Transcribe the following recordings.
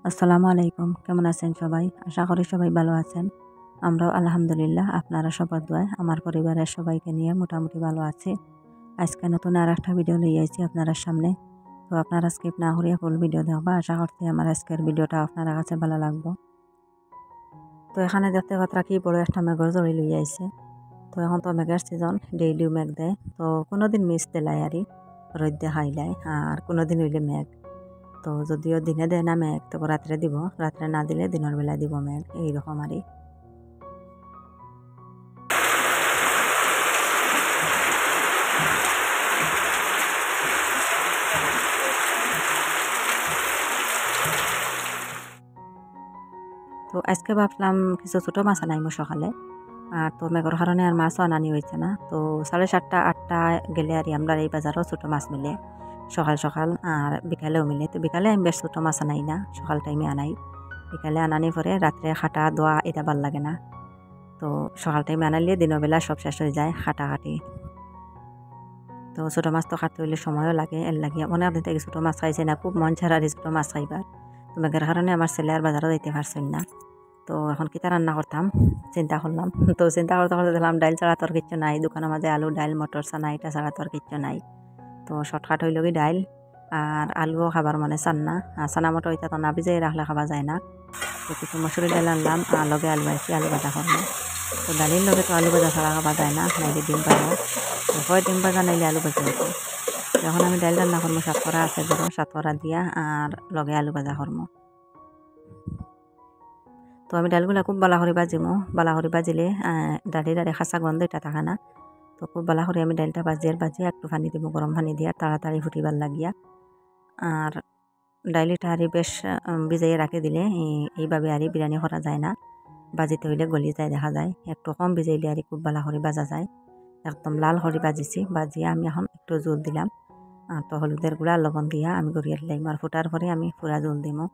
আসসালামু আলাইকুম। কেমন আছেন সবাই? আশা করি সবাই ভালো আছেন। আমরাও আলহামদুলিল্লাহ আপনারা সবার দোয়ায় আমার পরিবারের সবাইকে নিয়ে মোটামুটি ভালো আছি। আজকে নতুন আরেকটা ভিডিও লইয়া আইছি আপনারা সামনে। তো আপনারা স্কিপ না করিয়া ফুল ভিডিও দেখবা। আশা করছি আমার আজকের ভিডিওটা আপনার কাছে ভালো লাগবো। তো এখানে দেখতে পাত্রা কি বড় একটা মেঘর জড়ি লইয়া আইছে। তো এখন তো মেঘের সিজন, ডেইলিও মেঘ দেয়। তো কোনোদিন মিস দিলাই আরি, রোদ দেখাইলাই আর কোনোদিন হইলে মেঘ। তো যদিও দিনে দেয় না মেঘ, তবু রাত্রে দিব, রাত্রে না দিলে দিনের বেলায় দিব মেঘ, এইরকম আরই। তো আজকে ভাবলাম কিছু ছোটো মাছ আনাইমো সকালে। আর তো মেঘর কারণে আর মাছও আনানি হয়েছে না। তো 7:30 8টা গেলে আর আমরা এই বাজারও ছোটো মাছ মিলে সকাল সকাল, আর বিকালেও মিলে। তো বিকালে আমি বেশ ছোটো মাছ আনাই না, সকাল টাইমে আনাই। বিকালে আনানি পরে রাত্রে খাটা দোয়া এটা ভাল লাগে না। তো সকাল টাইমে আনাইলে দিনের বেলা সব শেষ হয়ে যায় খাটাখাটি। তো ছোটো মাছ তো কাটতে হইলে সময়ও লাগে, এর লাগে অনেক দিন থেকে ছোটো মাছ খাইছে না, খুব মন ছাড়া ছোটো মাছ খাইবার। তো মেঘের কারণে আমার ছেলে আর বাজারও যাইতে পারছেন না। তো এখন কিতা রান্না করতাম চিন্তা করলাম। তো চিন্তা করতে করতে দেখলাম ডাইল ছাড়া তো আর কিচ্ছু নাই, দোকানের মাঝে আলু ডাইল মটর চানা এটা ছাড়া তো আর কিচ্ছু নাই। তো শর্টকাট হইল কি ডাইল আর আলুও খাবার মানে চান্না, আর চানা মটর এটা তো না ভিজাই রাখলে খাওয়া যায় না। তো কিছু মসুরি ডাইল আনলাম আর লগে আলু আনছি, আলু ভাজা করবো। তো ডালির লগে তো আলু ভাজা ছাড়া খাওয়া যায় না, নাইলে ডিম ভাজা। তো হয় ডিম ভাজা নাইলে আলু ভাজা হতো। এখন আমি ডাইল রান্না করবো, সাতকরা আছে ধরো, সাতকরা দিয়া আর লগে আলু ভাজা করবো। তো আমি ডালগুলা খুব বালা করে বাজিমো, বালা করে বাজিলে ডালির আর খাঁচা গন্ধ এটা থাকে না। তো খুব বালা করে আমি ডালটা বাজিয়ে একটু পানি দিব, গরম পানি দিয়ে তাড়াতাড়ি ফুটিবার লাগিয়া। আর ডাইলিটা আরি বেশ ভিজাইয়ে রাখি দিলে এইভাবে আরি বিরিয়ানি করা যায় না, বাজিতে হইলে গলি যায় দেখা যায়। একটু কম ভিজাইলে আরি খুব বালা করে বাজা যায়। একদম লাল করে বাজিছি, বাজিয়ে আমি এখন একটু জল দিলাম। তো হলুদের গুঁড়া লবণ দিয়া আমি গড়িয়ে দিলাম, আর ফুটার পরে আমি পুরা জল দিমো।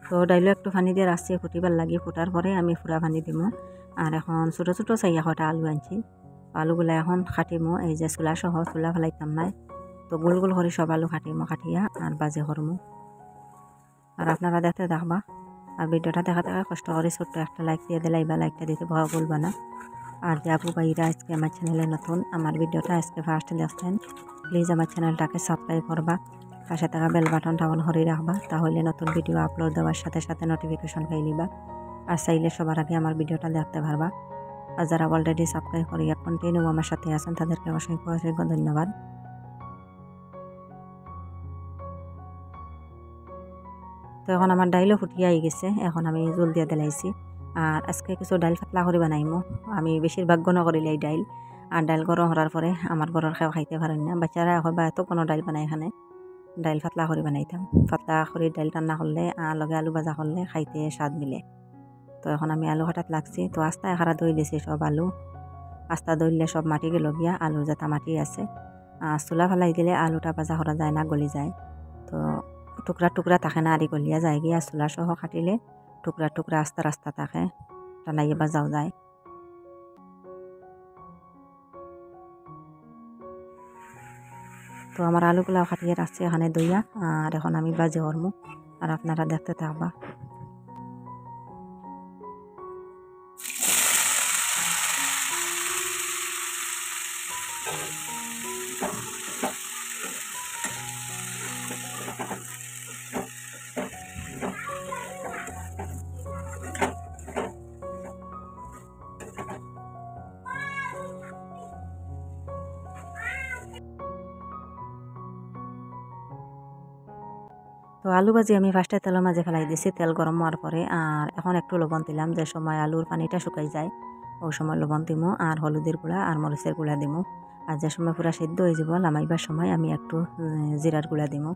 তো ডাইলও একটু পানি দিয়ে রাখছি ফুটিবার লাগি, ফুটার পরে আমি ফুরা পানি দিমো। আর এখন ছোটো ছোটো চাইয়া কটা আলু আনছি, আলুগুলা এখন কাটিমো, এই যে চুলা সহ, চুলা ফেলাইতাম নাই। তো গোল গোল করে সব আলু কাটিমো, কাটিয়া আর বাজে করমো। আর আপনারা দেখতে থাকবা, আর ভিডিওটা দেখা দেখা কষ্ট করে ছোট্ট একটা লাইক দিয়ে দিলাই বা লাইকটা দিতে ভুলবা না। আর যে আপু ভাইরা আজকে আমার চ্যানেলে নতুন, আমার ভিডিওটা আজকে ফার্স্ট দেখছেন, প্লিজ আমার চ্যানেলটাকে সাবস্ক্রাইব করবা, পাশে থাকা বেল বাটনটা অন করে রাখবা, তাহলে নতুন ভিডিও আপলোড দেওয়ার সাথে সাথে নোটিফিকেশন পেয়ে নিবা। আর চাইলে সবার আগে আমার ভিডিওটা দেখতে পারবা। আর যারা অলরেডি সাবস্ক্রাইব করিয়া কন্টিনিউ আমার সাথে আছেন তাদেরকে অসংখ্য অসংখ্য ধন্যবাদ। তো এখন আমার ডাইলও ফুটিয়ে গেছে, এখন আমি জল দিয়ে দিলাইছি। আর আজকে কিছু ডাইল পাতলা করে বানাইমো, আমি বেশিরভাগ গণ করিলে এই ডাইল। আর ডাইল গরম হওয়ার পরে আমার ঘরের কেউ খাইতে পারেন না, বাচ্চারা এখন বা এত কোনো ডাইল বানাই এখানে। ডাইল পাতলা করে বানাইতাম, পাতলা করে ডাইল রান্না করলে আর লগে আলু ভাজা করলে খাইতে স্বাদ মিলে। তো এখন আমি আলু কাটাত লাগছি, তো আস্তা এখারা দই দিয়েছি সব আলু। আস্তা দইলে সব মাটি গেল গিয়া, আলু যেটা মাটি আছে। চুলা ফেলাই দিলে আলুটা ভাজা করা যায় না, গলি যায়। তো টুকরা টুকরা থাকে না, আরি গলিয়া যায় গিয়া, চুলা সহ কাটিলে টুকরা টুকরা আস্তা রাস্তা থাকে, টানাইয়ে বাজাও যায়। তো আমার আলুগুলাও কাটিয়ে রাখছি এখানে দইয়া, আর এখন আমি বাজে করবো, আর আপনারা দেখতে থাকবা। তো আলু ভাজি আমি ফার্স্টে তেলের মাঝে ফেলাই দিছি, তেল গরম হওয়ার পরে। আর এখন একটু লবণ দিলাম, যে সময় আলুর পানিটা শুকাই যায় ওই সময় লবণ দিমো, আর হলুদের গুঁড়া আর মরিচের গুঁড়া দিমো। আর যে সময় পুরা সিদ্ধ হয়ে যাব নামাইবার সময় আমি একটু জিরার গুঁড়া দিমো।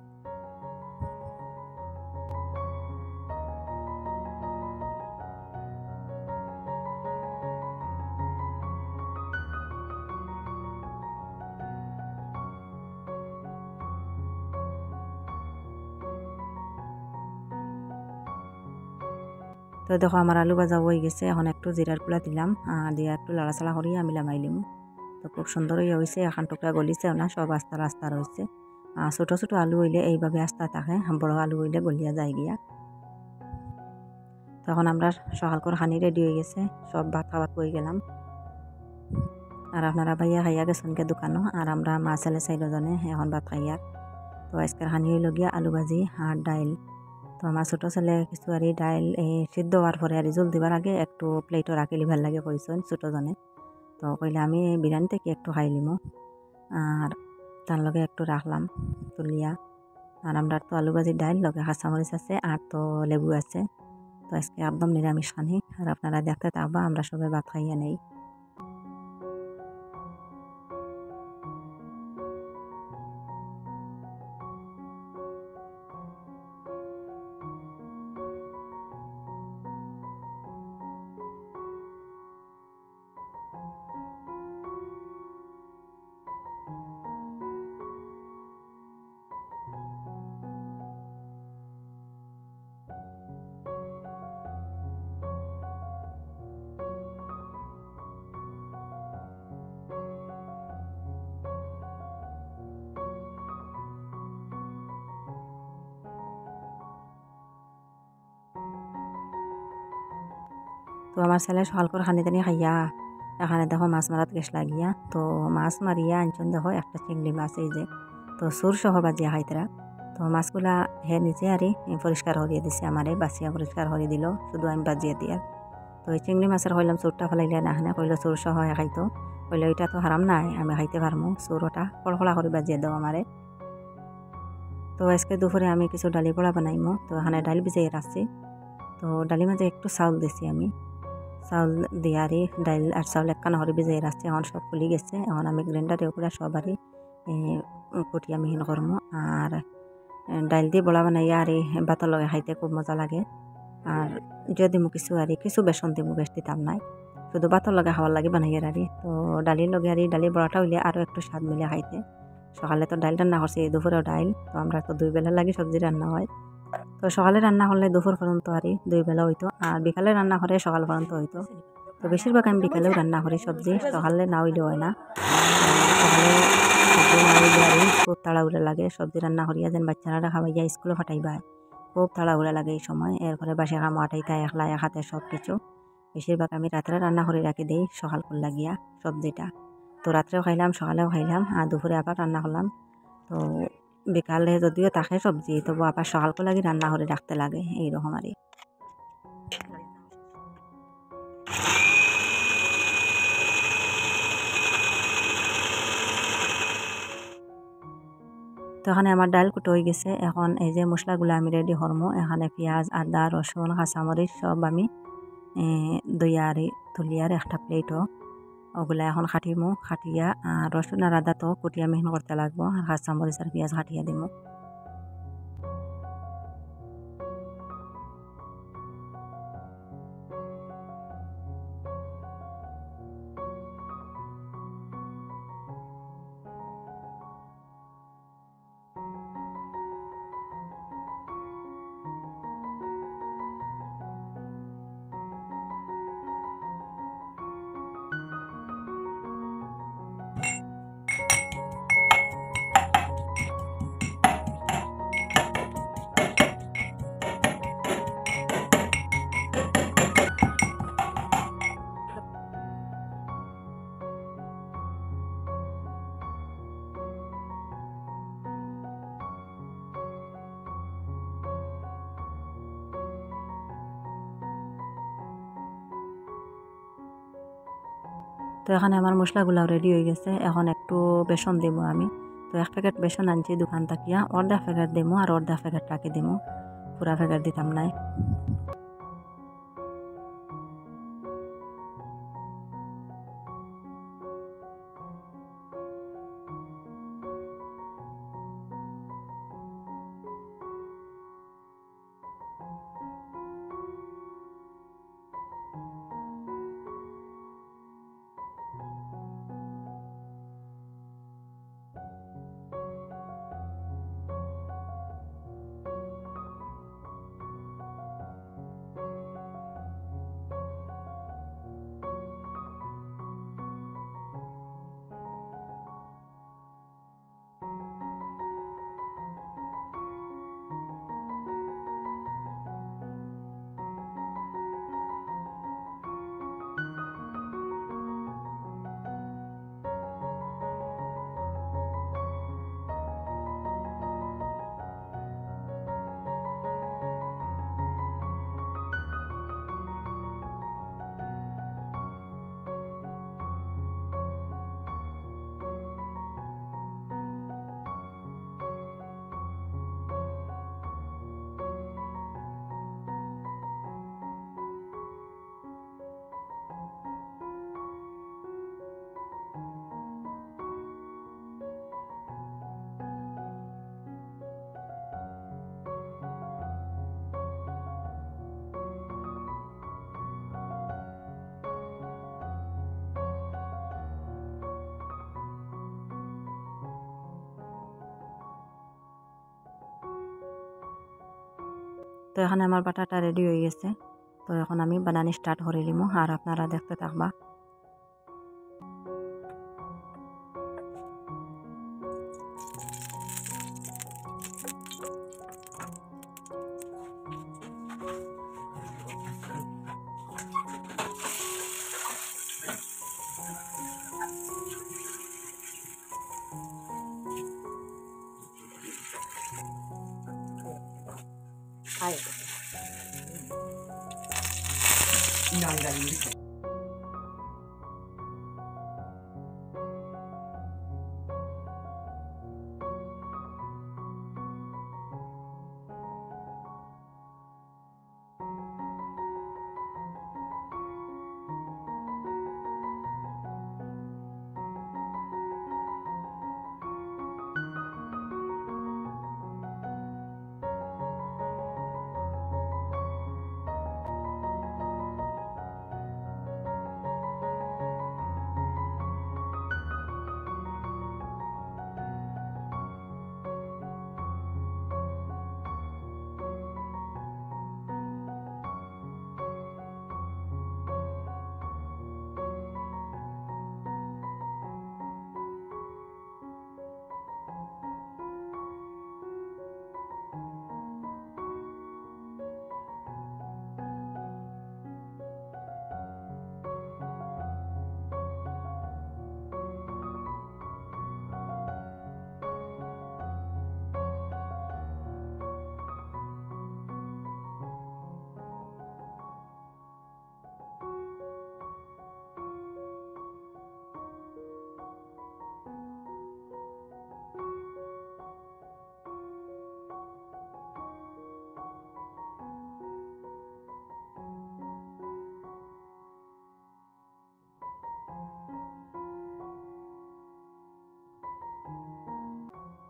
তো দেখো আমার আলু ভাজা হয়ে গেছে, এখন একটু জিরার গুঁড়া দিলাম, দিয়ে একটু লাড়াচাড়া করিয়া আমি লামাইলিম। তো খুব সুন্দর হয়েছে, এখন টুকরা গলিছেও না, সব আস্তা রাস্তা রয়েছে। ছোটো ছোটো আলু হইলে এইভাবে আস্তা থাকে, বড় আলু হইলে গলিয়া যায় গিয়া। তখন আমরা সকাল করে হানি রেডি হয়ে গেছে, সব ভাত খাওয়াত হয়ে গেলাম। আর আপনারা ভাইয়া খাইয়া গেছেন কে দোকানও, আর আমরা মা ছেলে 4 জনে এখন ভাত খাইয়া। তো আজকের হানি হইল গিয়া আলু ভাজি আর ডাইল। তো আমার ছোটো ছেলে কিছু আর এই ডাইল সিদ্ধ হওয়ার পরে আর জল দিবার আগে একটু প্লেটও রাখিলি ভাল লাগে কইসন ছোটো জনে। তো কইলে আমি বিরিয়ানি থেকে একটু খাই লিমো, আর তার লগে একটু রাখলাম তুলিয়া। আর আমরা তো আলু ভাজি ডাইল লগে কাঁচামরিচ আছে আর তো লেবু আছে। তো আজকে একদম নিরামিষ খানি, আর আপনারা দেখতে থাকবা আমরা সবাই ভাত খাইয়া নেই। তো আমার ছেলে সকাল করে খানি দানি খাইয়া এখানে দেখো মাছ মারাত গেছ লাগিয়া। তো মাছ মারিয়া আনছেন দেখো একটা চিংড়ি মাছ, এই যে তো সুর সহ বাজিয়া খাইতরা। তো মাছগুলা হে নিজে আরই পরিষ্কার হরিয়ে দিছে, আমারে বাছিয়া পরিষ্কার হরিয়ে দিল, শুধু আমি বাজিয়ে দিয়া। তো এই চিংড়ি মাছের কইলাম চোরটা ফেলাইলে না হানে, কইলো চোর সহ খাইতো। কইলে ওইটা তো হারাম নাই, আমি খাইতে পারমু, চোরটা কড়কড়া করে বাজিয়ে দাও আমারে। তো আজকে দুপুরে আমি কিছু ডালি বড়া বানাইমো, তো এখানে ডাল ভিজাই রাখছি। তো ডালি মাঝে একটু চাউল দিছি আমি, চাউল দিয়ারি ডাইল আর চাউল একখানা হরে ভিজাই রাখছি, এখন সব ফুলি গেছে। এখন আমি গ্রাইন্ডারে উপরে সবারই কুটিয়া মিহিন করমু। আর ডাইল দিয়ে বড়া বানাইয়া আর ভাতের লগে খাইতে খুব মজা লাগে। আর যদি মু কিছু আর কিছু বেসন দিমু, বেশ দিতাম নাই, শুধু ভাতের লগে খাওয়ার লাগে বানাইয়ার আর। তো ডালির লগে আর ডালি বড়াটা হইলে আরও একটু স্বাদ মিলে খাইতে। সকালে তো ডাইল রান্না করছি, দুপুরেও ডাইল, তো আমরা তো 2 বেলা লাগে সবজি রান্না হয়। তো সকালে রান্না করলে দুপুর পর্যন্ত আর 2 বেলা হইতো, আর বিকালে রান্না করে সকাল পর্যন্ত হইতো। তো বেশিরভাগ আমি বিকালেও রান্না করি সবজি, সকালে না হইলে হয় না। সকালে সবজি না হইলে আর খুব তাড়াহুড়া লাগে, সবজি রান্না করিয়া যেন বাচ্চারা খাওয়াইয়া স্কুলে ফাটাইবা, খুব তাড়াহুড়া লাগে এই সময়। এরপরে বাসে কাম আটাইতা একলা এক হাতে সব কিছু। বেশিরভাগ আমি রাত্রে রান্না করে রাখি দিই সকাল করে লাগিয়া সবজিটা। তো রাত্রেও খাইলাম, সকালেও খাইলাম, আর দুপুরে আবার রান্না করলাম। তো বিকালে যদিও থাকে সবজি, তবু আবার সকাল করে লাগি রান্না করে রাখতে লাগে, এইরকম আর। তো এখানে আমার ডাল কুটো হয়ে গেছে, এখন এই যে মশলাগুলো আমি রেডি করবো। এখানে পেঁয়াজ, আদা, রসুন, কাঁচামরিচ সব আমি দইয়ারি তুলিয়ার একটা প্লেটও ওগুলা এখন খাটিমো, খাটিয়া আর রসুন আর আদা তো কুটিয়া মিহিন করতে লাগবো, আর কাঁচামরিচ আর পেঁয়াজ খাটিয়া দিমু। তো এখানে আমার মশলাগুলাও রেডি হয়ে গেছে, এখন একটু বেসন দেবো আমি। তো 1 প্যাকেট বেসন আনছি দোকান থাকিয়া, অর্ধা প্যাকেট দেবো আর অর্ধা প্যাকেট রাখি দেবো, পুরা প্যাকেট দিতাম নাই। তো এখানে আমার বাটাটা রেডি হয়ে গেছে। তো এখন আমি বানানি স্টার্ট করে নিব আর আপনারা দেখতে থাকবা।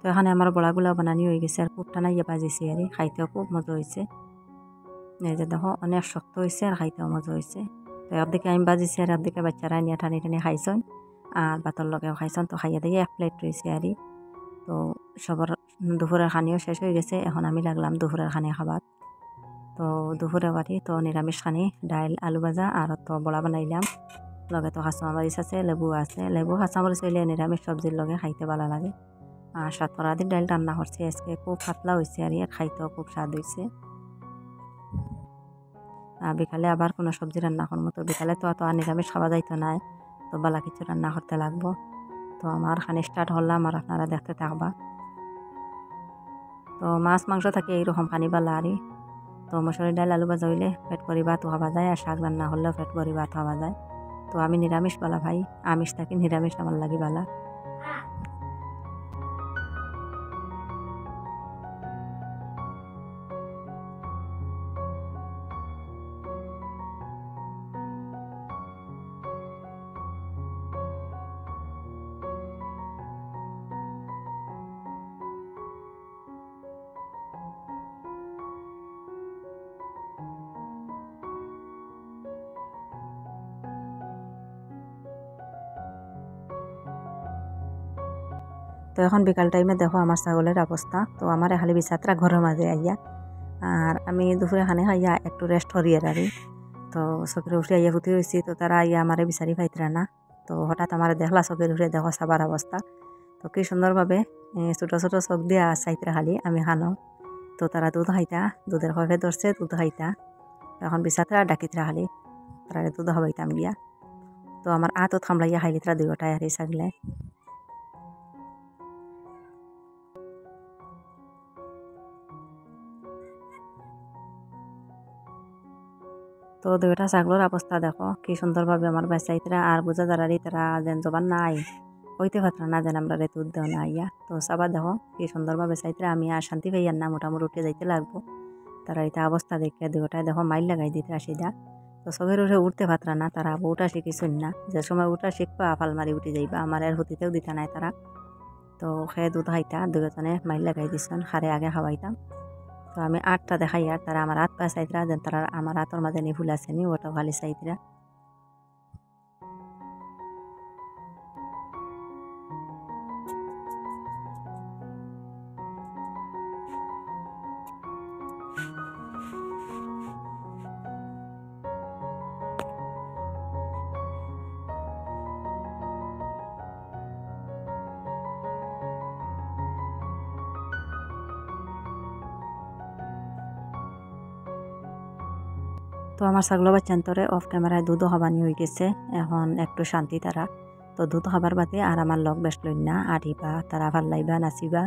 তো এখানে আমার বড়াগুলা বানানি হয়ে গেছে আর খুব টানাইয়া বাজিছি আর খাইতেও খুব মজা হয়েছে। এই যে দেখো অনেক শক্ত হয়েছে আর খাইতেও মজা হয়েছে। তো একদিকে আমি বাজিছি আর একদিকে বাচ্চারা নিয়ে টানি টানি খাইছেন আর ভাতর লগেও খাইছেন। তো খাইয়া দিয়ে এক প্লেট রয়েছে আর তো সবার দুপুরের খানিও শেষ হয়ে গেছে। এখন আমি লাগলাম দুপুরের খানি খাবার। তো দুপুরে বাড়ি তো নিরামিষ খানি ডাইল আলু ভাজা আর তো বড়া বানাইলাম। লগে তো কাঁচামরিচ আছে, লেবু আছে। লেবু কাঁচামরিচ হইলে নিরামিষ সবজির লগে খাইতে ভালো লাগে। আর সাতকরা দিন ডাইল রান্না করছি আজকে, খুব পাতলা হয়েছে আর খাইতেও খুব স্বাদ হয়েছে। বিকালে আবার কোনো সবজি রান্না করবো। তো বিকালে তো আর নিরামিষ খাওয়া যাইতো না, তো বালা কিছু রান্না করতে লাগবো। তো আমার খানি স্টার্ট হলাম আর আপনারা দেখতে থাকবা। তো মাছ মাংস থাকে এইরকম খানি বালা আরই। তো মসুরি ডাল আলু ভাজা হইলে পেট ভরি ভাত খাওয়া যায় আর শাক রান্না হলেও পেট ভরি ভাত খাওয়া যায়। তো আমি নিরামিষ বালা ভাই, আমিষ থাকি নিরামিষ আমার লাগি বালা। তো এখন বিকাল টাইমে দেখো আমার ছাগলের অবস্থা। তো আমার খালি বিছাত্রা ঘরের মাঝে আইয়া আর আমি দুপুরে খানে খাইয়া একটু রেস্ট করিয়ে রাখি। তো চোখের উঠে আইয়া ফুটি হয়েছি। তো তারা আইয়া আমারে বিচারি পাইতরা না। তো হঠাৎ আমার দেখলা চোখের উঠে দেখো সাবার অবস্থা। তো কি সুন্দরভাবে ছোটো ছোটো চোখ দিয়া চাইতরা খালি আমি খানো। তো তারা দুধ খাইতা, দুধের খোয়াকে ধরছে, দুধ খাইতা। এখন বিছাত্রা ডাকিতরা খালি তারা দুধ খাবাইতাম গিয়া। তো আমার আতো থামলাইয়া খাইলিতরা দুই গোটায় আর ছাগলে। তো দুইটা ছাগলের অবস্থা দেখো কি সুন্দরভাবে আমার বাচ্চাইতরা আর বোঝা দাঁড়ারি তারা যেন জবান নাই হইতে পারতাম না যেন আমরা দুধ দেও না ইয়া। তো সবার দেখো কি সুন্দরভাবে চাইতরা আমি আর শান্তি পাইয়ার না, মোটামুটি উঠে যাইতে লাগবো। তারা এটা অবস্থা দেখে দুইটায় দেখো মাইল লাগাই দিতে আসিদা। তো চোখের উঠে উঠতে পারতাম না, তারা উঠা শিখিছুন না। যে সময় উঠা শিখবা আফাল মারি উঠে যাইবা, আমার এর হতিতেও দিতা নাই তারা। তো খেয়ে দুধ খাইতা দুজনে মাইল লাগাই দিছেন, খারে আগে খাওয়াইতাম। তো আমি আটটা দেখাই আর তারা আমার হাত পা চাইতরা যেন তারা আমার হাতর মাঝে নি ভুল আছে নি ওটাও খালি চাইতরা। তো আমার ছাগল বাচ্চান্তরে অফ ক্যামেরায় দুধও হবানি হয়ে গেছে, এখন একটু শান্তি তারা। তো দুধ খাবার বাদে আর আমার লগ বেশ লই না, আড়িবা তারা ভাল লাইবা নাচিবা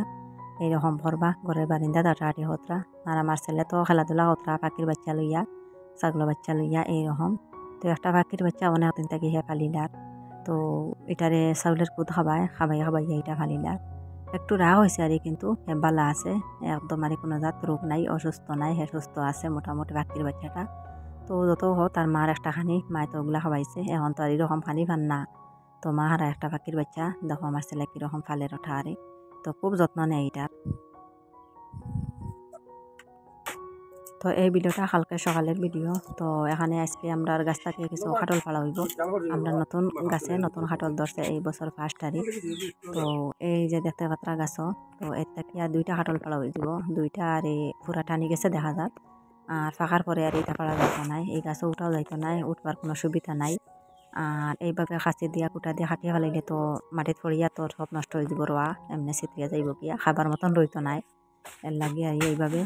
এইরকম করবা ঘরের বারিন্দা তারা আড়ি হতরা। আর আমার ছেলে তো খেলাধুলা হতরা পাখির বাচ্চা লইয়া ছাগল বাচ্চা লইয়া এইরকম। তো একটা পাখির বাচ্চা অনেক দিন থেকে হে ফালিলার, তো এটারে চাউলের কুদ খাবাই এটা ফালিলার। একটু রাগ হয়েছে আর কিন্তু বালা আছে, একদম আর কোনো জাত রোগ নাই, অসুস্থ নাই, হে সুস্থ আছে মোটামুটি পাখির বাচ্চাটা। তো যত হোক তার মার একটা খানি মায় তো ওগুলা খাওয়াইছে, এখন তো আর এরকম খানি ফান না। তো মা হারা একটা পাখির বাচ্চা দেখো আমার ছেলে কীরকম ফালের ওঠা আরে, তো খুব যত্ন নেয় এটার। তো এই ভিডিওটা কালকে সকালের ভিডিও। তো এখানে আজকে আমরা গাছ থেকে কিছু খাটল ফালা হইব, আমরা নতুন গাছে নতুন খাটল ধরছে এই বছর 1 তারিখ। তো এই যে দেখতে পাত্রা গাছ, তো এর থেকে আর 2টা খাটল ফালা হয়ে যাব, 2টা আর এই পুরা টানি গেছে দেখা যাক। আর ফাঁকার পরে আর এটা ফালা যাইতো নাই, এই গাছে উঠাও যাইতো নাই, উঠবার কোনো সুবিধা নাই। আর এইভাবে খাঁচি দিয়া কুটা দিয়ে হাঁটিয়ে ফেলাইলে তো মাটিত পড়িয়া তোর সব নষ্ট হয়ে যাব, রোয়া এমনি ছিটিয়া যাইব গিয়া, খাবার মতন রইতো নাই। এর লাগে আর এইভাবে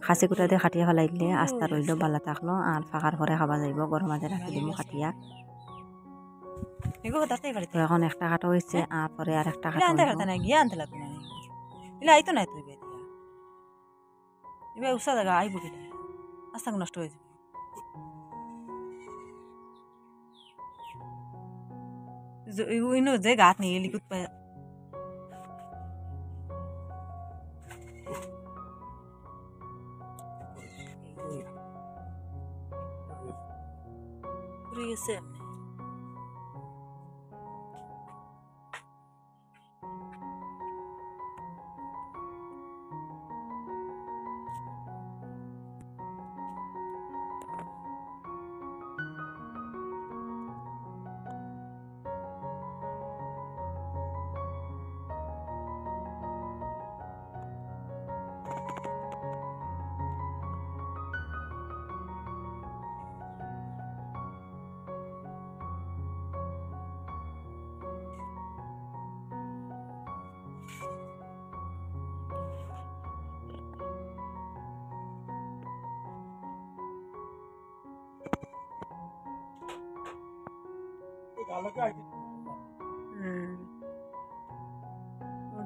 খাঁচি কুটা দিয়ে খাটিয়া ফেলাইলে আস্তা রইল বালা থাকলো, আর ফাঁকার পরে খাবা যাইব, গরম মাঝে রাখি দিব খাটিয়া। তো এখন একটা কাটা হয়েছে, আর পরে আর একটা কাটা উষা জায়গা আইব কিনা আস্তা নষ্ট হয়ে যাবে। যে গাত নিয়ে লিকুত পায় গেছে।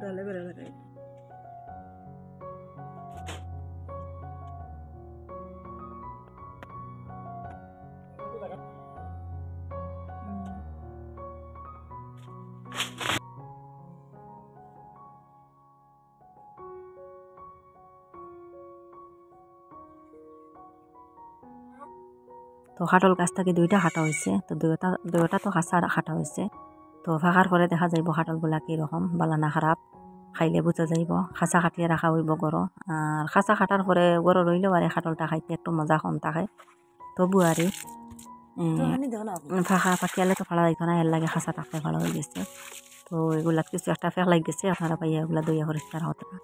ডালে বেড়ে বেড়ে তো খাটল গাছ থেকে 2টা কাটা হয়েছে, তো দুইটা তো খাঁচা কাটা হয়েছে। তো ফাঁকার পরে দেখা যাইব খাটলগুলা কীরকম বালা না খারাপ, খাইলে বোঝা যাইব। খাঁচা কাটিয়ে রাখা হইব গরো, আর খাঁচা কাটার পরে গরো রইলেও আর খাটলটা খাইতে একটু মজা কম থাকে। তবু আর ফাঁকা পাকিয়ালে তো ফালা যাইতো না, এর লাগে খাঁচা টাকতে ভালো হয়ে গেছে। তো এগুলা কিছু একটা ফেক লাগ গেছে, আপনারা পাইয়া এগুলা দইয়া পরিষ্কার হতে না।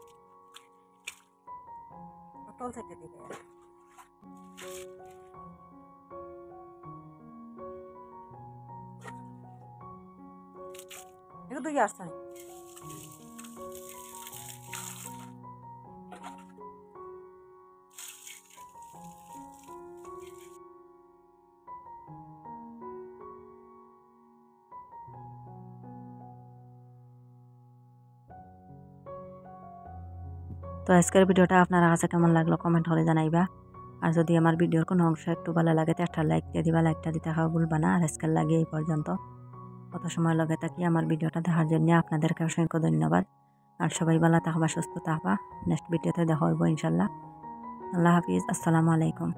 itu tuh yarsan তো আজকের ভিডিওটা আপনারা কাছে কেমন লাগলো কমেন্ট করে জানাইবা। আর যদি আমার ভিডিওর কোনো অংশ একটু ভালো লাগে তো একটা লাইক দিয়ে দিবা, লাইকটা দিতে খাওয়া ভুলবা না। আর আজকের লাগে এই পর্যন্ত, কত সময় লগে থাকি আমার ভিডিওটা দেখার জন্য আপনাদেরকে অসংখ্য ধন্যবাদ। আর সবাই ভালো থাকবা, সুস্থ থাকবা। নেক্সট ভিডিওতে দেখা হইব ইনশাল্লাহ। আল্লাহ হাফিজ, আসসালামু আলাইকুম।